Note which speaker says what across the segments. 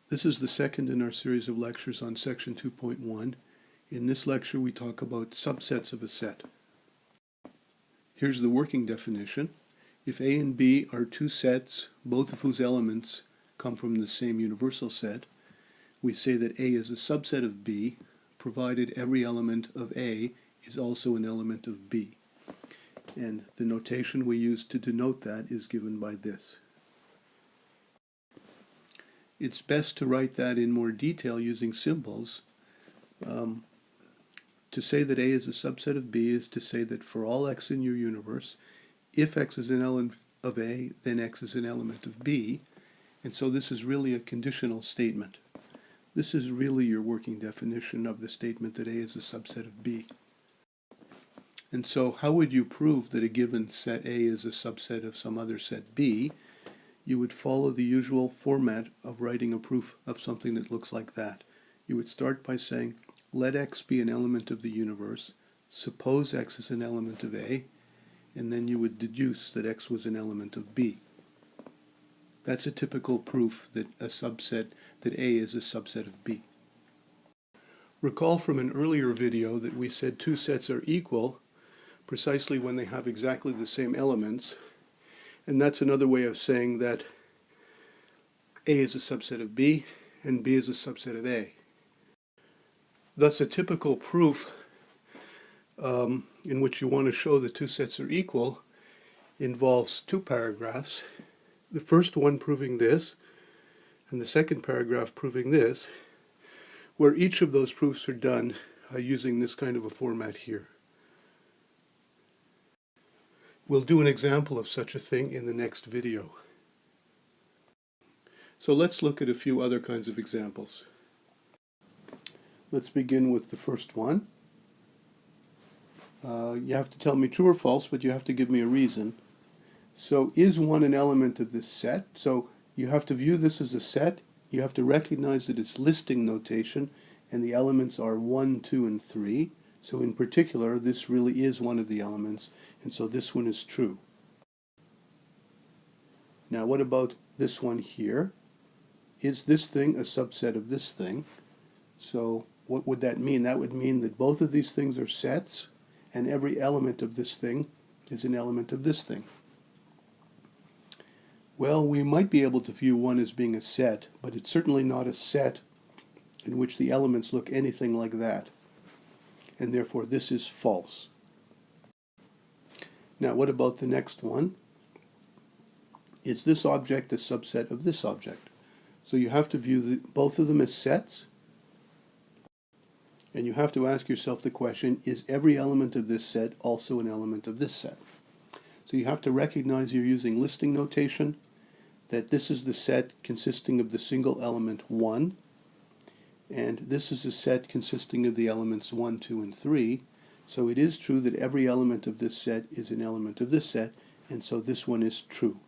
Speaker 1: This is the second in our series of lectures on section 2.1. In this lecture we talk about subsets of a set. Here's the working definition. If A and B are two sets, both of whose elements come from the same universal set, we say that A is a subset of B, provided every element of A is also an element of B. And the notation we use to denote that is given by this. It's best to write that in more detail using symbols. To say that A is a subset of B is to say that for all x in your universe, if x is an element of A, then x is an element of B. And so this is really a conditional statement. This is really your working definition of the statement that A is a subset of B. And so how would you prove that a given set A is a subset of some other set B? You would follow the usual format of writing a proof of something that looks like that. You would start by saying, let x be an element of the universe, suppose x is an element of A, and then you would deduce that x was an element of B. That's a typical proof that A is a subset of B. Recall from an earlier video that we said two sets are equal precisely when they have exactly the same elements. And that's another way of saying that A is a subset of B and B is a subset of A. Thus, a typical proof in which you want to show that two sets are equal involves two paragraphs. The first one proving this, and the second paragraph proving this, where each of those proofs are done using this kind of a format here. We'll do an example of such a thing in the next video. So let's look at a few other kinds of examples. Let's begin with the first one. You have to tell me true or false, but you have to give me a reason. So is 1 an element of this set? So you have to view this as a set. You have to recognize that it's listing notation, and the elements are 1, 2, and 3. So in particular, this really is one of the elements, and so this one is true. Now what about this one here? Is this thing a subset of this thing? So what would that mean? That would mean that both of these things are sets, and every element of this thing is an element of this thing. Well, we might be able to view 1 as being a set, but it's certainly not a set in which the elements look anything like that. And therefore this is false. Now what about the next one? Is this object a subset of this object? So you have to view both of them as sets, and you have to ask yourself the question, is every element of this set also an element of this set? So you have to recognize you're using listing notation, that this is the set consisting of the single element 1, and this is a set consisting of the elements 1, 2, and 3. So it is true that every element of this set is an element of this set, and so this one is true.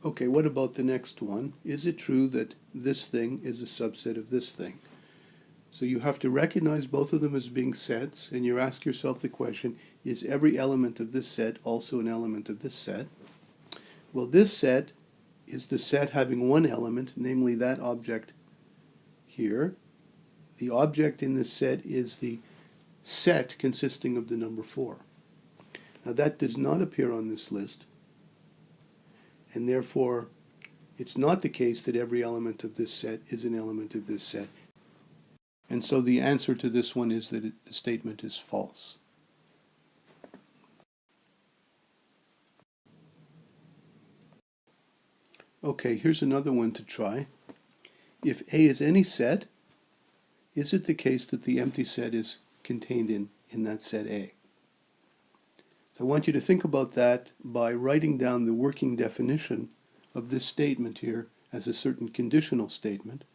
Speaker 1: Okay, what about the next one? Is it true that this thing is a subset of this thing? So you have to recognize both of them as being sets, and you ask yourself the question, is every element of this set also an element of this set? Well, this set is the set having one element, namely that object here. The object in this set is the set consisting of the number 4. Now that does not appear on this list, and therefore it's not the case that every element of this set is an element of this set. And so the answer to this one is that the statement is false. Okay, here's another one to try. If A is any set, is it the case that the empty set is contained in that set A? So I want you to think about that by writing down the working definition of this statement here as a certain conditional statement,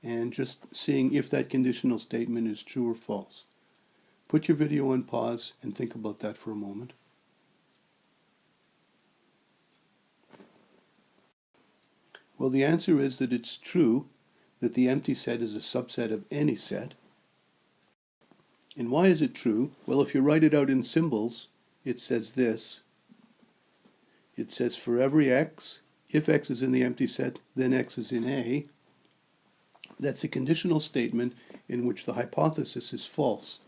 Speaker 1: and just seeing if that conditional statement is true or false. Put your video on pause and think about that for a moment. Well, the answer is that it's true that the empty set is a subset of any set. And why is it true? Well, if you write it out in symbols, it says this. It says for every x if X is in the empty set, then X is in A, that's a conditional statement in which the hypothesis is false,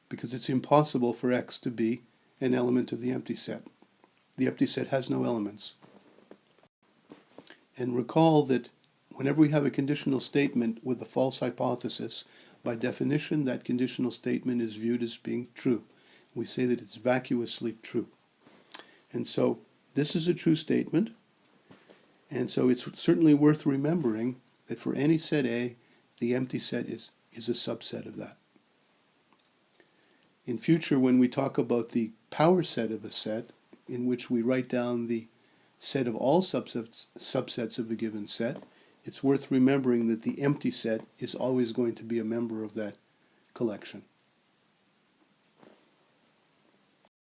Speaker 1: because it's impossible for X to be an element of the empty set. The empty set has no elements. And recall that whenever we have a conditional statement with a false hypothesis, by definition, that conditional statement is viewed as being true. We say that it's vacuously true. And so this is a true statement, and so it's certainly worth remembering that for any set A, the empty set is a subset of that. In future, when we talk about the power set of a set, in which we write down the set of all subsets of a given set, it's worth remembering that the empty set is always going to be a member of that collection.